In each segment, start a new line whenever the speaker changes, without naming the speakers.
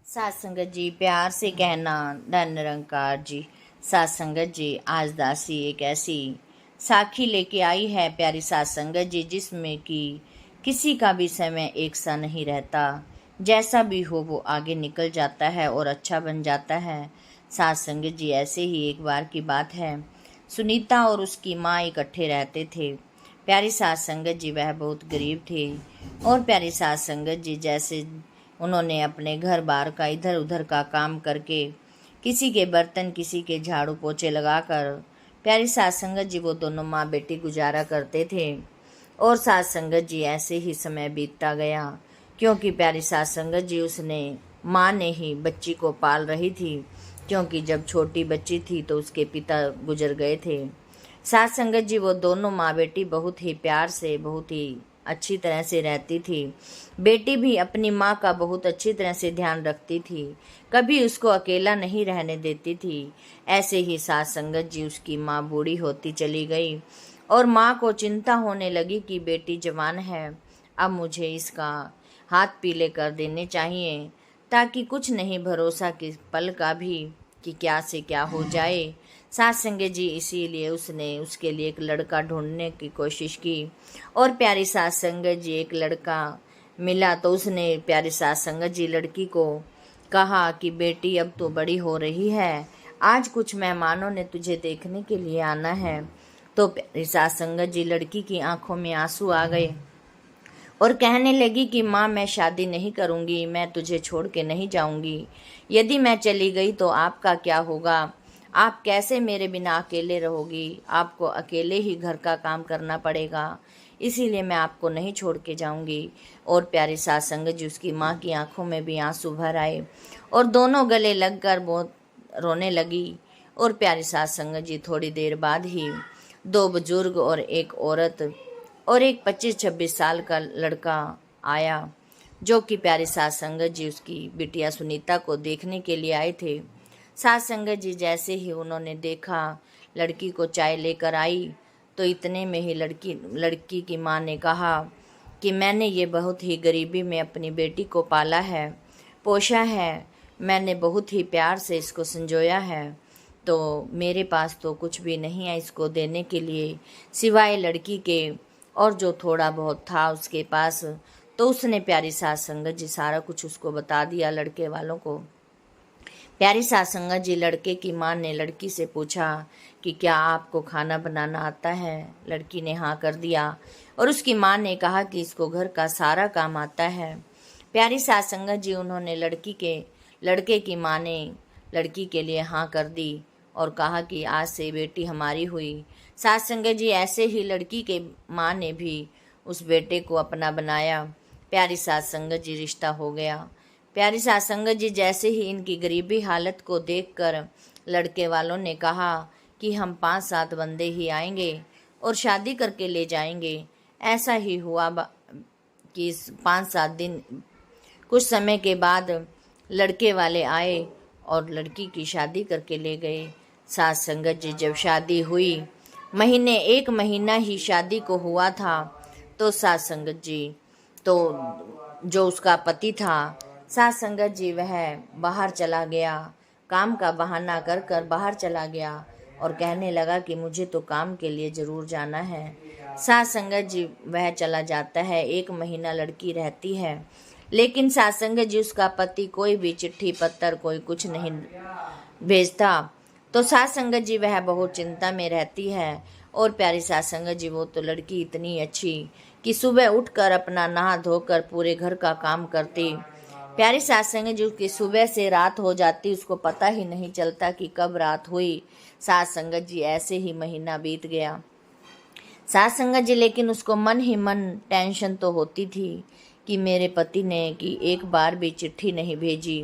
सात संगत जी प्यार से कहना धन निरंकार जी। सात संगत जी आज दासी एक ऐसी साखी लेके आई है प्यारी सात संगत जी, जिसमें कि किसी का भी समय एक सा नहीं रहता। जैसा भी हो वो आगे निकल जाता है और अच्छा बन जाता है। सात संगत जी ऐसे ही एक बार की बात है, सुनीता और उसकी माँ इकट्ठे रहते थे। प्यारी सात संगत जी वह बहुत गरीब थे और प्यारी सात संगत जी जैसे उन्होंने अपने घर बार का इधर उधर का काम करके, किसी के बर्तन किसी के झाड़ू पोछे लगाकर प्यारी सात संगत जी वो दोनों माँ बेटी गुजारा करते थे। और सात संगत जी ऐसे ही समय बीतता गया, क्योंकि प्यारी सात संगत जी उसने माँ ने ही बच्ची को पाल रही थी, क्योंकि जब छोटी बच्ची थी तो उसके पिता गुजर गए थे। सात संगत जी वो दोनों माँ बेटी बहुत ही प्यार से बहुत ही अच्छी तरह से रहती थी। बेटी भी अपनी माँ का बहुत अच्छी तरह से ध्यान रखती थी, कभी उसको अकेला नहीं रहने देती थी। ऐसे ही सात संगत जी उसकी माँ बूढ़ी होती चली गई और माँ को चिंता होने लगी कि बेटी जवान है, अब मुझे इसका हाथ पीले कर देने चाहिए, ताकि कुछ नहीं भरोसा कि पल का भी कि क्या से क्या हो जाए। सात संगत जी इसीलिए उसने उसके लिए एक लड़का ढूंढने की कोशिश की और प्यारी सात संगत जी एक लड़का मिला तो उसने प्यारी सात संगत जी लड़की को कहा कि बेटी अब तो बड़ी हो रही है, आज कुछ मेहमानों ने तुझे देखने के लिए आना है। तो प्यारी सात संगत जी लड़की की आंखों में आंसू आ गए और कहने लगी कि माँ मैं शादी नहीं करूँगी, मैं तुझे छोड़ के नहीं जाऊँगी। यदि मैं चली गई तो आपका क्या होगा? आप कैसे मेरे बिना अकेले रहोगी? आपको अकेले ही घर का काम करना पड़ेगा, इसीलिए मैं आपको नहीं छोड़ के जाऊँगी। और प्यारी सात संगत जी उसकी माँ की आंखों में भी आंसू भर आए और दोनों गले लगकर बहुत रोने लगी। और प्यारी सात संगत जी थोड़ी देर बाद ही दो बुजुर्ग और एक औरत और एक 25-26 साल का लड़का आया, जो कि प्यारी सात संगत जी उसकी बिटिया सुनीता को देखने के लिए आए थे। सात संगत जी जैसे ही उन्होंने देखा लड़की को चाय लेकर आई, तो इतने में ही लड़की की माँ ने कहा कि मैंने ये बहुत ही गरीबी में अपनी बेटी को पाला है, पोषा है, मैंने बहुत ही प्यार से इसको संजोया है, तो मेरे पास तो कुछ भी नहीं है इसको देने के लिए सिवाय लड़की के, और जो थोड़ा बहुत था उसके पास। तो उसने प्यारी सात संगत जी सारा कुछ उसको बता दिया लड़के वालों को। प्यारी सात संगत जी लड़के की माँ ने लड़की से पूछा कि क्या आपको खाना बनाना आता है? लड़की ने हाँ कर दिया और उसकी माँ ने कहा कि इसको घर का सारा काम आता है। प्यारी सात संगत जी उन्होंने लड़के की माँ ने लड़की के लिए हाँ कर दी और कहा कि आज से बेटी हमारी हुई। सात संगत जी ऐसे ही लड़की के माँ ने भी उस बेटे को अपना बनाया। प्यारी सात संगत जी रिश्ता हो गया। प्यारी सात संगत जी जैसे ही इनकी गरीबी हालत को देखकर लड़के वालों ने कहा कि हम 5-7 बंदे ही आएंगे और शादी करके ले जाएंगे। ऐसा ही हुआ कि 5-7 दिन कुछ समय के बाद लड़के वाले आए और लड़की की शादी करके ले गए। सात संगत जी जब शादी हुई, 1 महीना ही शादी को हुआ था, तो सात संगत जी तो जो उसका पति था सात संगत जी वह बाहर चला गया, काम का बहाना कर कर बाहर चला गया और कहने लगा कि मुझे तो काम के लिए ज़रूर जाना है। सात संगत जी वह चला जाता है, 1 महीना लड़की रहती है, लेकिन सात संगत जी उसका पति कोई भी चिट्ठी पत्र कोई कुछ नहीं भेजता। तो सात संगत जी वह बहुत चिंता में रहती है। और प्यारी सात संगत जी वो तो लड़की इतनी अच्छी कि सुबह उठकर अपना नहा धोकर पूरे घर का काम करती। प्यारी सात संगत जी की सुबह से रात हो जाती, उसको पता ही नहीं चलता कि कब रात हुई। सात संगत जी ऐसे ही महीना बीत गया। सात संगत जी लेकिन उसको मन ही मन टेंशन तो होती थी कि मेरे पति ने कि एक बार भी चिट्ठी नहीं भेजी।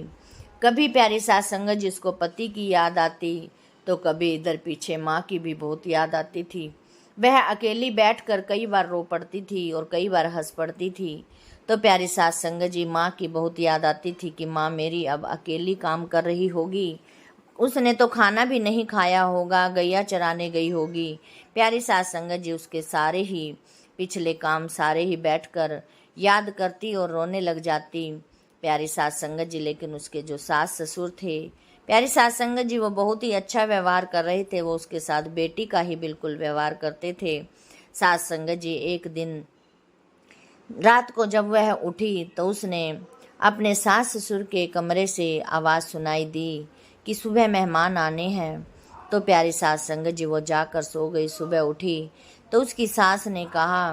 कभी प्यारी सात संगत जी उसको पति की याद आती, तो कभी इधर पीछे माँ की भी बहुत याद आती थी। वह अकेली बैठकर कई बार रो पड़ती थी और कई बार हंस पड़ती थी। तो प्यारी सात संगत जी माँ की बहुत याद आती थी कि माँ मेरी अब अकेली काम कर रही होगी, उसने तो खाना भी नहीं खाया होगा, गैया चराने गई होगी। प्यारी सात संगत जी उसके सारे ही पिछले काम सारे ही बैठकर याद करती और रोने लग जाती। प्यारी सास संगत जी। लेकिन उसके जो सास ससुर थे प्यारी सास संगत जी, वो बहुत ही अच्छा व्यवहार कर रहे थे। वो उसके साथ बेटी का ही बिल्कुल व्यवहार करते थे। सास संगत जी एक दिन रात को जब वह उठी तो उसने अपने सास ससुर के कमरे से आवाज़ सुनाई दी कि सुबह मेहमान आने हैं। तो प्यारी सास संगत जी वो जाकर सो गई। सुबह उठी तो उसकी सास ने कहा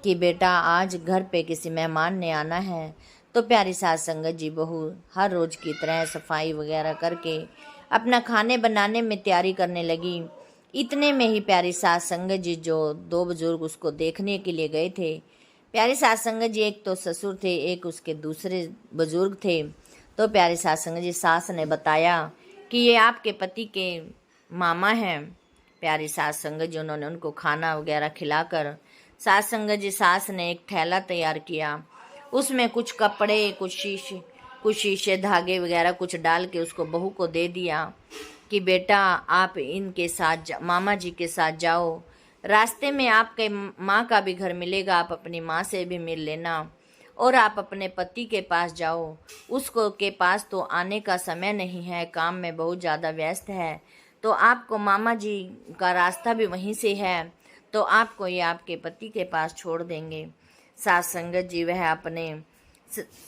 कि बेटा आज घर पे किसी मेहमान ने आना है। तो प्यारी सास संगत जी बहू हर रोज़ की तरह सफाई वगैरह करके अपना खाने बनाने में तैयारी करने लगी। इतने में ही प्यारी सास संगत जी जो दो बुजुर्ग उसको देखने के लिए गए थे, प्यारी सास संगत जी एक तो ससुर थे, एक उसके दूसरे बुजुर्ग थे। तो प्यारी सास संगत जी सास ने बताया कि ये आपके पति के मामा हैं। प्यारी सास संगत जी उन्होंने उनको खाना वगैरह खिलाकर सास संगत जी सास ने एक थैला तैयार किया। उसमें कुछ कपड़े, कुछ शीशे धागे वगैरह कुछ डाल के उसको बहू को दे दिया कि बेटा आप इनके साथ मामा जी के साथ जाओ। रास्ते में आपके माँ का भी घर मिलेगा, आप अपनी माँ से भी मिल लेना और आप अपने पति के पास जाओ। उसको के पास तो आने का समय नहीं है, काम में बहुत ज़्यादा व्यस्त है। तो आपको मामा जी का रास्ता भी वहीं से है, तो आपको ये आपके पति के पास छोड़ देंगे। सास संगत जी वह अपने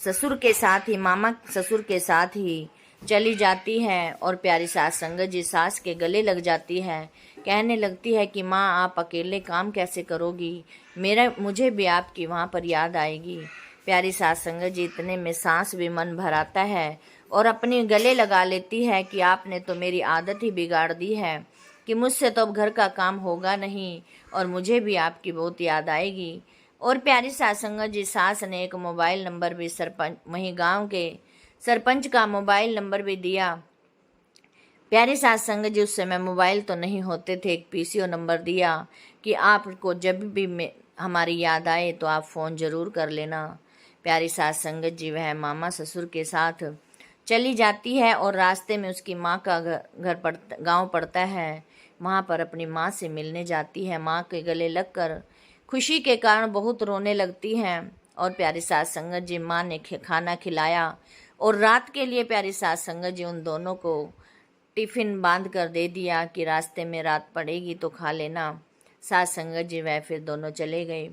ससुर के साथ ही, मामा ससुर के साथ ही चली जाती है और प्यारी सास संगत जी सास के गले लग जाती है। कहने लगती है कि माँ आप अकेले काम कैसे करोगी, मुझे भी आपकी वहाँ पर याद आएगी। प्यारी सास संगत जी इतने में सांस भी मन भर आता है और अपने गले लगा लेती है कि आपने तो मेरी आदत ही बिगाड़ दी है कि मुझसे तो अब घर का काम होगा नहीं और मुझे भी आपकी बहुत याद आएगी। और प्यारी सास संगत जी सास ने एक मोबाइल नंबर भी सरपंच, वहीं गांव के सरपंच का मोबाइल नंबर भी दिया। प्यारी सास संगत जी उस समय मोबाइल तो नहीं होते थे, एक पीसीओ नंबर दिया कि आपको जब भी हमारी याद आए तो आप फ़ोन ज़रूर कर लेना। प्यारी सास संगत जी वह मामा ससुर के साथ चली जाती है और रास्ते में उसकी माँ का गांव पड़ता है। वहाँ पर अपनी माँ से मिलने जाती है। माँ के गले लगकर खुशी के कारण बहुत रोने लगती हैं और प्यारी सास संगत जी माँ ने खाना खिलाया और रात के लिए प्यारी सास संगत जी उन दोनों को टिफ़िन बांध कर दे दिया कि रास्ते में रात पड़ेगी तो खा लेना। सास संगत जी वह फिर दोनों चले गए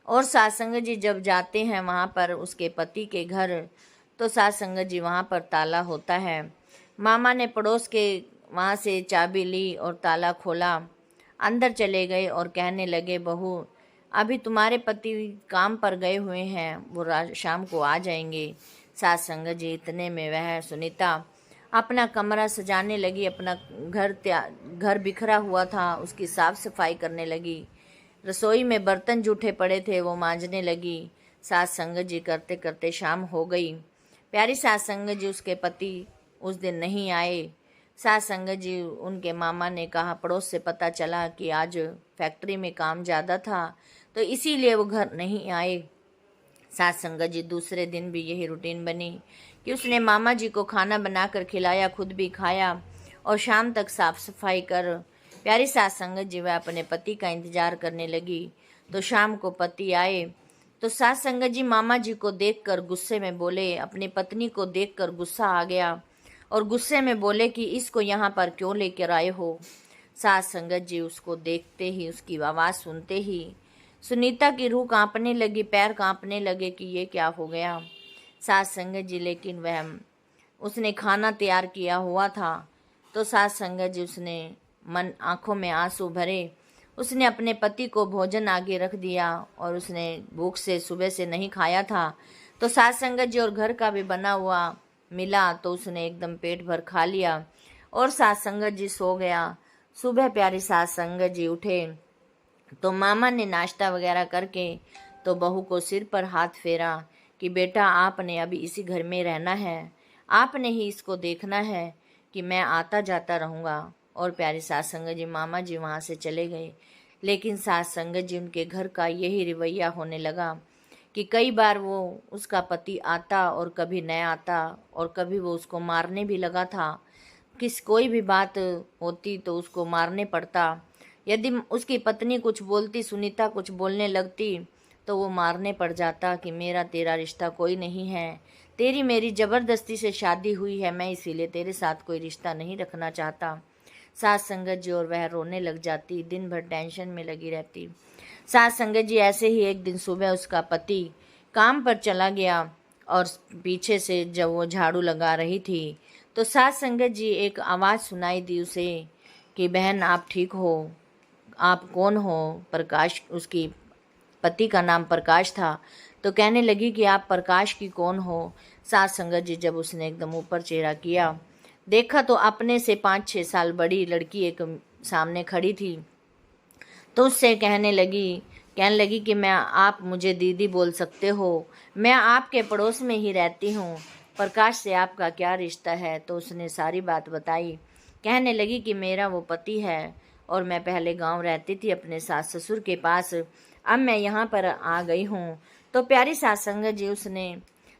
और सास संगत जी जब जाते हैं वहाँ पर उसके पति के घर, तो सास संगत जी वहाँ पर ताला होता है। मामा ने पड़ोस के वहाँ से चाबी ली और ताला खोला, अंदर चले गए और कहने लगे बहू अभी तुम्हारे पति काम पर गए हुए हैं, वो शाम को आ जाएंगे। सास संगत जी इतने में वह सुनीता अपना कमरा सजाने लगी, अपना घर बिखरा हुआ था उसकी साफ सफाई करने लगी। रसोई में बर्तन जूठे पड़े थे वो मांजने लगी। सास संगत जी करते करते शाम हो गई। प्यारी सास संगत जी उसके पति उस दिन नहीं आए। सास संगत जी उनके मामा ने कहा, पड़ोस से पता चला कि आज फैक्ट्री में काम ज़्यादा था तो इसीलिए वो घर नहीं आए। सास संगत जी दूसरे दिन भी यही रूटीन बनी कि उसने मामा जी को खाना बनाकर खिलाया, खुद भी खाया और शाम तक साफ सफाई कर प्यारी सास संगत जी वह अपने पति का इंतजार करने लगी। तो शाम को पति आए तो सास संगत जी मामा जी को देखकर गुस्से में बोले, अपनी पत्नी को देखकर गुस्सा आ गया और गुस्से में बोले कि इसको यहाँ पर क्यों लेकर आए हो। सास संगत जी उसको देखते ही, उसकी आवाज़ सुनते ही सुनीता की रूह कांपने लगी, पैर कांपने लगे कि ये क्या हो गया। सास संगत जी लेकिन वह उसने खाना तैयार किया हुआ था तो सास संगत जी उसने मन आँखों में आंसू भरे, उसने अपने पति को भोजन आगे रख दिया और उसने भूख से सुबह से नहीं खाया था तो सास संगत जी और घर का भी बना हुआ मिला तो उसने एकदम पेट भर खा लिया और सास संगत जी सो गया। सुबह प्यारी सास संगत जी उठे तो मामा ने नाश्ता वगैरह करके तो बहू को सिर पर हाथ फेरा कि बेटा आपने अभी इसी घर में रहना है, आपने ही इसको देखना है कि मैं आता जाता रहूँगा। और प्यारी सास संगत जी मामा जी वहाँ से चले गए। लेकिन सास संगत जी उनके घर का यही रवैया होने लगा कि कई बार वो उसका पति आता और कभी न आता और कभी वो उसको मारने भी लगा था। कोई भी बात होती तो उसको मारने पड़ता। यदि उसकी पत्नी कुछ बोलती, सुनीता कुछ बोलने लगती तो वो मारने पड़ जाता कि मेरा तेरा रिश्ता कोई नहीं है, तेरी मेरी ज़बरदस्ती से शादी हुई है, मैं इसीलिए तेरे साथ कोई रिश्ता नहीं रखना चाहता। सास संगत जी और वह रोने लग जाती, दिन भर टेंशन में लगी रहती। सास संगत जी ऐसे ही एक दिन सुबह उसका पति काम पर चला गया और पीछे से जब वो झाड़ू लगा रही थी तो सास संगत जी एक आवाज़ सुनाई दी उसे कि बहन आप ठीक हो, आप कौन हो? प्रकाश, उसकी पति का नाम प्रकाश था। तो कहने लगी कि आप प्रकाश की कौन हो? सास संगत जी जब उसने एकदम ऊपर चेहरा किया, देखा तो अपने से 5-6 साल बड़ी लड़की एक सामने खड़ी थी। तो उससे कहने लगी कि मैं, आप मुझे दीदी बोल सकते हो, मैं आपके पड़ोस में ही रहती हूँ, प्रकाश से आपका क्या रिश्ता है? तो उसने सारी बात बताई। कहने लगी कि मेरा वो पति है और मैं पहले गांव रहती थी अपने सास ससुर के पास, अब मैं यहाँ पर आ गई हूँ। तो प्यारी सास संगत जी, उसने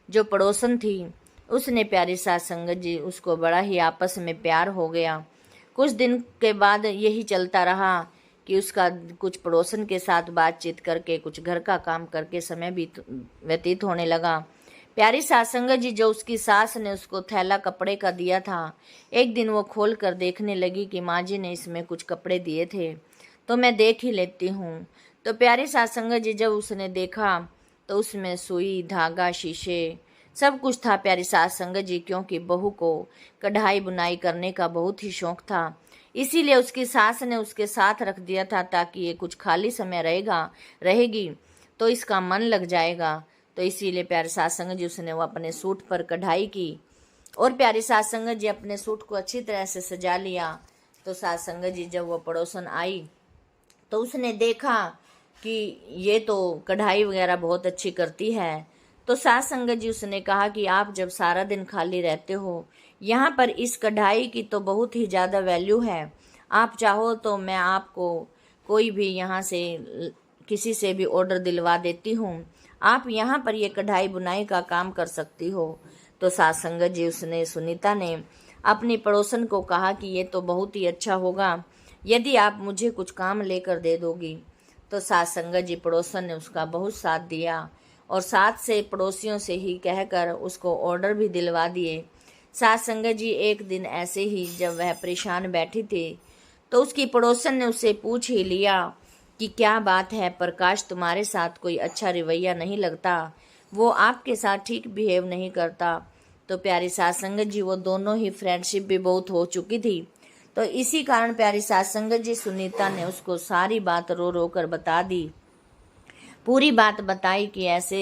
जो पड़ोसन थी, उसने प्यारी सास संगत जी उसको बड़ा ही आपस में प्यार हो गया। कुछ दिन के बाद यही चलता रहा कि उसका कुछ पड़ोसन के साथ बातचीत करके, कुछ घर का काम करके समय भी व्यतीत होने लगा। प्यारी सास संगत जी, जो उसकी सास ने उसको थैला कपड़े का दिया था, एक दिन वो खोल कर देखने लगी कि माँ जी ने इसमें कुछ कपड़े दिए थे, तो मैं देख ही लेती हूँ। तो प्यारी सास संगत जी जब उसने देखा तो उसमें सुई, धागा, शीशे सब कुछ था। प्यारी सास संगत जी, क्योंकि बहू को कढ़ाई बुनाई करने का बहुत ही शौक था, इसीलिए उसकी सास ने उसके साथ रख दिया था ताकि ये कुछ खाली समय रहेगी तो इसका मन लग जाएगा। तो इसीलिए प्यारी सास संगत जी उसने वो अपने सूट पर कढ़ाई की और प्यारी सास संगत जी अपने सूट को अच्छी तरह से सजा लिया। तो सास संगत जी जब वो पड़ोसन आई तो उसने देखा कि ये तो कढ़ाई वगैरह बहुत अच्छी करती है। तो सास संगत जी उसने कहा कि आप जब सारा दिन खाली रहते हो, यहाँ पर इस कढ़ाई की तो बहुत ही ज़्यादा वैल्यू है, आप चाहो तो मैं आपको कोई भी यहाँ से किसी से भी ऑर्डर दिलवा देती हूँ, आप यहाँ पर ये कढ़ाई बुनाई का काम कर सकती हो। तो सास संगत जी, उसने सुनीता ने अपनी पड़ोसन को कहा कि ये तो बहुत ही अच्छा होगा यदि आप मुझे कुछ काम लेकर दे दोगी। तो सास संगत जी, पड़ोसन ने उसका बहुत साथ दिया और साथ से पड़ोसियों से ही कहकर उसको ऑर्डर भी दिलवा दिए। सास संगत जी एक दिन ऐसे ही जब वह परेशान बैठी थी तो उसकी पड़ोसन ने उससे पूछ ही लिया कि क्या बात है प्रकाश, तुम्हारे साथ कोई अच्छा रवैया नहीं लगता, वो आपके साथ ठीक बिहेव नहीं करता। तो प्यारी सास संगत जी, वो दोनों ही फ्रेंडशिप भी बहुत हो चुकी थी, तो इसी कारण प्यारी सास संगत जी सुनीता ने उसको सारी बात रो रो कर बता दी, पूरी बात बताई कि ऐसे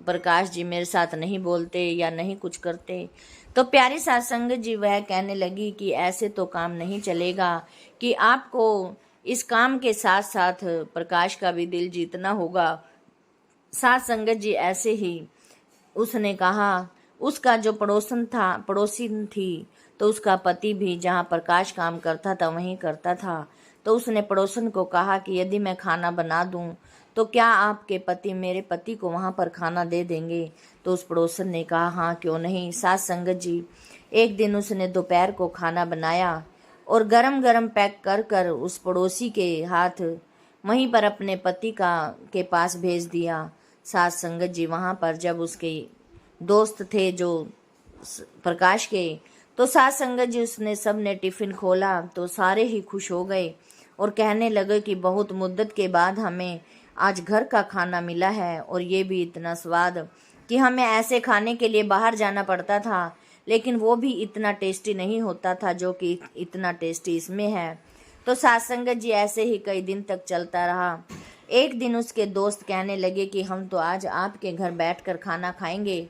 प्रकाश जी मेरे साथ नहीं बोलते या नहीं कुछ करते। तो प्यारी सास संगत जी वह कहने लगी कि ऐसे तो काम नहीं चलेगा, कि आपको इस काम के साथ साथ प्रकाश का भी दिल जीतना होगा। सास संगत जी ऐसे ही उसने कहा, उसका जो पड़ोसी थी, तो उसका पति भी जहाँ प्रकाश काम करता था वहीं करता था। तो उसने पड़ोसन को कहा कि यदि मैं खाना बना दूं तो क्या आपके पति मेरे पति को वहाँ पर खाना दे देंगे? तो उस पड़ोसन ने कहा हाँ क्यों नहीं। सास संगत जी, एक दिन उसने दोपहर को खाना बनाया और गरम गरम पैक कर कर उस पड़ोसी के हाथ वहीं पर अपने पति के पास भेज दिया। सास संगत जी, वहाँ पर जब उसके दोस्त थे जो प्रकाश के, तो सास संगत जी उसने सब ने टिफ़िन खोला तो सारे ही खुश हो गए और कहने लगे कि बहुत मुद्दत के बाद हमें आज घर का खाना मिला है और ये भी इतना स्वाद कि हमें ऐसे खाने के लिए बाहर जाना पड़ता था, लेकिन वो भी इतना टेस्टी नहीं होता था जो कि इतना टेस्टी इसमें है। तो सास संगत जी ऐसे ही कई दिन तक चलता रहा। एक दिन उसके दोस्त कहने लगे कि हम तो आज आपके घर बैठकर खाना खाएंगे।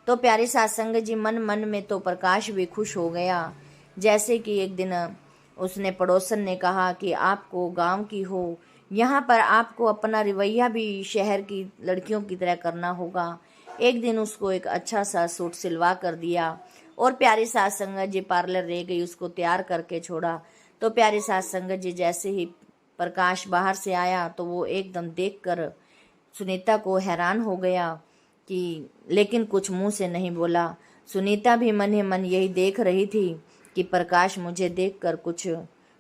तो प्यारी सास संगत जी, मन मन में तो प्रकाश भी खुश हो गया। जैसे कि एक दिन उसने पड़ोसन ने कहा कि आपको गांव की हो, यहाँ पर आपको अपना रवैया भी शहर की लड़कियों की तरह करना होगा। एक दिन उसको एक अच्छा सा सूट सिलवा कर दिया और प्यारी सास संगत जी पार्लर रह गई, उसको तैयार करके छोड़ा। तो प्यारी सास संगत जी जैसे ही प्रकाश बाहर से आया तो वो एकदम देखकर सुनीता को हैरान हो गया कि, लेकिन कुछ मुंह से नहीं बोला। सुनीता भी मन ही मन यही देख रही थी कि प्रकाश मुझे देखकर कुछ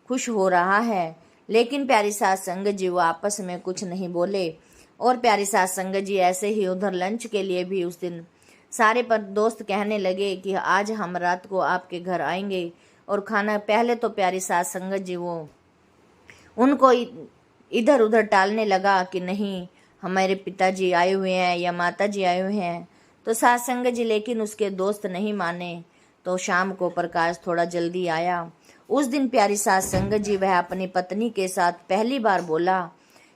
खुश हो रहा है, लेकिन प्यारी सास संगत जी वो आपस में कुछ नहीं बोले। और प्यारी सास संगत जी ऐसे ही उधर लंच के लिए भी उस दिन सारे पर दोस्त कहने लगे कि आज हम रात को आपके घर आएंगे और खाना। पहले तो प्यारी सास संगत जी वो उनको इधर उधर टालने लगा कि नहीं, हमारे पिताजी आए हुए हैं या माताजी आए हुए हैं। तो सास संगत जी लेकिन उसके दोस्त नहीं माने। तो शाम को प्रकाश थोड़ा जल्दी आया। उस दिन प्यारी सास संगत जी वह अपनी पत्नी के साथ पहली बार बोला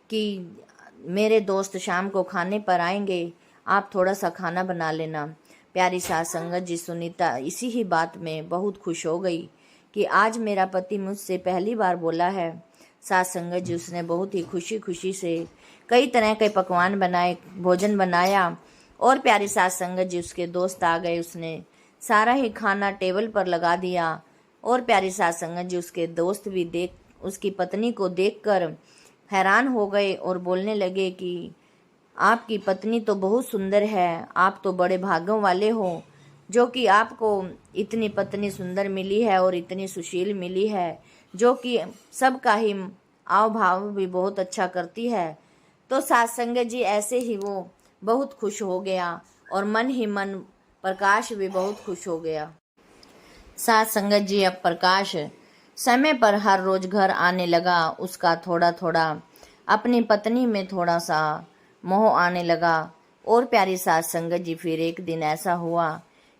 कि मेरे दोस्त शाम को खाने पर आएंगे, आप थोड़ा सा खाना बना लेना। प्यारी सास संगत जी सुनीता इसी ही बात में बहुत खुश हो गई कि आज मेरा पति मुझसे पहली बार बोला है। सास संगत जी उसने बहुत ही खुशी खुशी से कई तरह के पकवान बनाए, भोजन बनाया और प्यारी सास संगत जी उसके दोस्त आ गए। उसने सारा ही खाना टेबल पर लगा दिया और प्यारी सास संगत जी उसके दोस्त भी उसकी पत्नी को देखकर हैरान हो गए और बोलने लगे कि आपकी पत्नी तो बहुत सुंदर है, आप तो बड़े भाग्यों वाले हो जो कि आपको इतनी पत्नी सुंदर मिली है और इतनी सुशील मिली है, जो कि सबका ही आव भाव भी बहुत अच्छा करती है। तो सास संगत जी ऐसे ही वो बहुत खुश हो गया और मन ही मन प्रकाश भी बहुत खुश हो गया। सास संगत जी अब प्रकाश समय पर हर रोज घर आने लगा। उसका थोड़ा थोड़ा अपनी पत्नी में थोड़ा सा मोह आने लगा। और प्यारी सास संगत जी फिर एक दिन ऐसा हुआ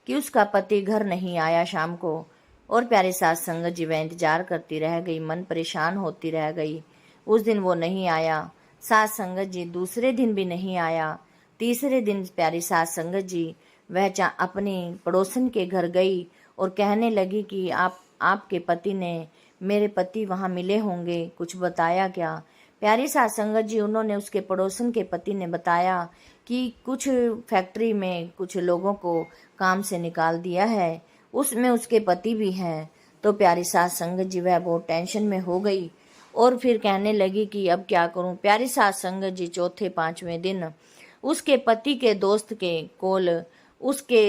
कि उसका पति घर नहीं आया शाम को। और प्यारी सास संगत जी वह इंतजार करती रह गई, मन परेशान होती रह गई। उस दिन वो नहीं आया। सास संगत जी दूसरे दिन भी नहीं आया। तीसरे दिन प्यारी सास संगत जी वह अपनी पड़ोसन के घर गई और कहने लगी कि आपके पति ने, मेरे पति वहाँ मिले होंगे, कुछ बताया क्या? प्यारी सास संगत जी उन्होंने उसके पड़ोसन के पति ने बताया कि कुछ फैक्ट्री में कुछ लोगों को काम से निकाल दिया है, उसमें उसके पति भी हैं। तो प्यारी सास संगत जी वह बहुत टेंशन में हो गई और फिर कहने लगी कि अब क्या करूं। प्यारी सास संगत जी चौथे पांचवें दिन उसके पति के दोस्त के कोल उसके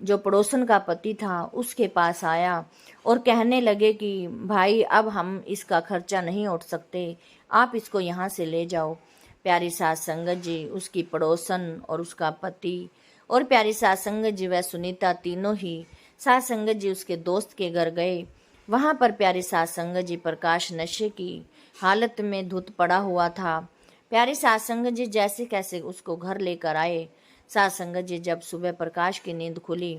जो पड़ोसन का पति था उसके पास आया और कहने लगे कि भाई अब हम इसका खर्चा नहीं उठ सकते, आप इसको यहाँ से ले जाओ। प्यारी सास संगत जी, उसकी पड़ोसन और उसका पति और प्यारी सास संगत जी वह सुनीता तीनों ही सास संगत जी उसके दोस्त के घर गए। वहाँ पर प्यारी सास संगत जी प्रकाश नशे की हालत में धुत पड़ा हुआ था। प्यारी सास संगत जी जैसे कैसे उसको घर लेकर आए। सास संगत जी जब सुबह प्रकाश की नींद खुली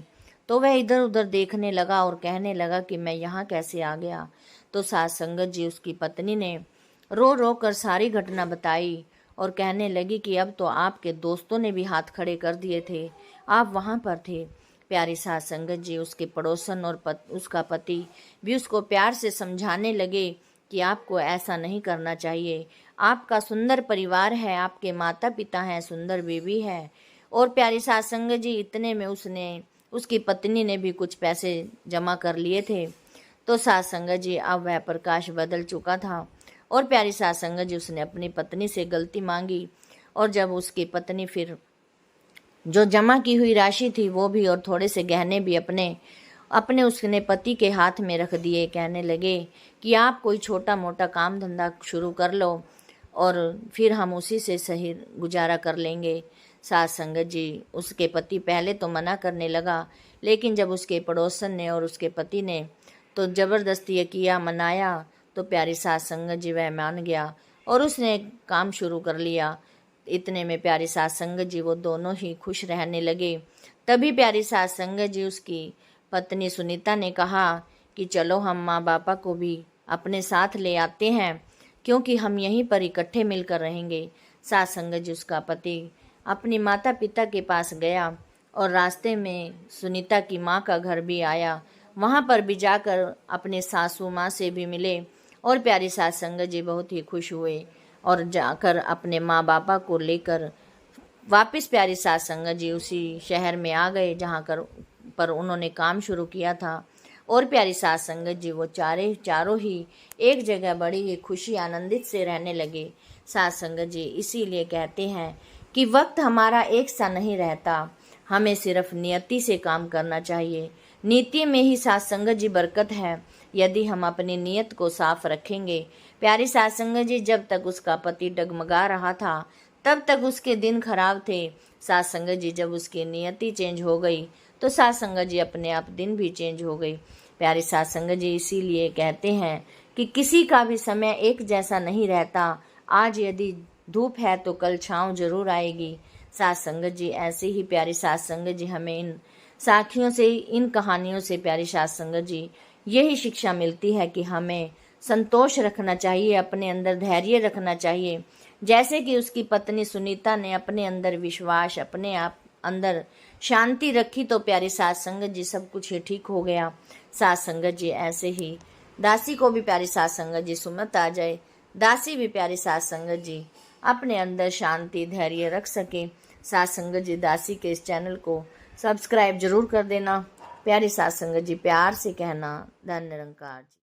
तो वह इधर उधर देखने लगा और कहने लगा कि मैं यहाँ कैसे आ गया। तो सास संगत जी उसकी पत्नी ने रो रो कर सारी घटना बताई और कहने लगी कि अब तो आपके दोस्तों ने भी हाथ खड़े कर दिए थे, आप वहाँ पर थे। प्यारी सास संगत जी, उसके पड़ोसन और उसका पति भी उसको प्यार से समझाने लगे कि आपको ऐसा नहीं करना चाहिए, आपका सुंदर परिवार है, आपके माता पिता हैं, सुंदर बीवी है। और प्यारी सास संगत जी इतने में उसकी पत्नी ने भी कुछ पैसे जमा कर लिए थे। तो सास संगत जी अब वह प्रकाश बदल चुका था और प्यारी सास संगत जी उसने अपनी पत्नी से गलती मांगी। और जब उसकी पत्नी फिर जो जमा की हुई राशि थी वो भी और थोड़े से गहने भी अपने उसने पति के हाथ में रख दिए। कहने लगे कि आप कोई छोटा मोटा काम धंधा शुरू कर लो और फिर हम उसी से सही गुजारा कर लेंगे। सास संगत जी, उसके पति पहले तो मना करने लगा, लेकिन जब उसके पड़ोसन ने और उसके पति ने तो ज़बरदस्ती ये किया, मनाया, तो प्यारी सास संगत जी वह मान गया और उसने काम शुरू कर लिया। इतने में प्यारी सास संगत जी वो दोनों ही खुश रहने लगे। तभी प्यारी सास संगत जी उसकी पत्नी सुनीता ने कहा कि चलो हम माँ बापा को भी अपने साथ ले आते हैं, क्योंकि हम यहीं पर इकट्ठे मिलकर रहेंगे। सास संगत जी, उसका पति अपनी माता पिता के पास गया और रास्ते में सुनीता की माँ का घर भी आया। वहाँ पर भी जाकर अपने सासू माँ से भी मिले और प्यारी सास संगत जी बहुत ही खुश हुए और जाकर अपने माँ बापा को लेकर वापस प्यारी सास संगत जी उसी शहर में आ गए जहाँ पर उन्होंने काम शुरू किया था। और प्यारी सास संगत जी वो चारों ही एक जगह बड़ी ही खुशी आनंदित से रहने लगे। सास संगत जी, इसीलिए कहते हैं कि वक्त हमारा एक सा नहीं रहता, हमें सिर्फ नियति से काम करना चाहिए। नीति में ही सास संगत जी बरकत है, यदि हम अपनी नीयत को साफ रखेंगे। प्यारी सास संगत जी, जब तक उसका पति डगमगा रहा था तब तक उसके दिन खराब थे। साथ संगत जी, जब उसकी नियति चेंज हो गई तो साथ संगत जी अपने आप दिन भी चेंज हो गई। प्यारी साथ संगत जी, इसीलिए कहते हैं कि किसी का भी समय एक जैसा नहीं रहता। आज यदि धूप है तो कल छाँव जरूर आएगी। साथ संगत जी, ऐसे ही प्यारी साथ संगत जी, हमें इन साखियों से, इन कहानियों से प्यारी साथ संगत जी यही शिक्षा मिलती है कि हमें संतोष रखना चाहिए, अपने अंदर धैर्य रखना चाहिए। जैसे कि उसकी पत्नी सुनीता ने अपने अंदर विश्वास, अपने आप अंदर शांति रखी तो प्यारी साथ संगत जी सब कुछ ही ठीक हो गया। साथ संगत जी, ऐसे ही दासी को भी प्यारी साथ संगत जी सुमत आ जाए, दासी भी प्यारी साथ संगत जी अपने अंदर शांति धैर्य रख सके। साथ संगत जी, दासी के इस चैनल को सब्सक्राइब जरूर कर देना। प्यारी साथ संगत जी, प्यार से कहना, धन्य निरंकार जी।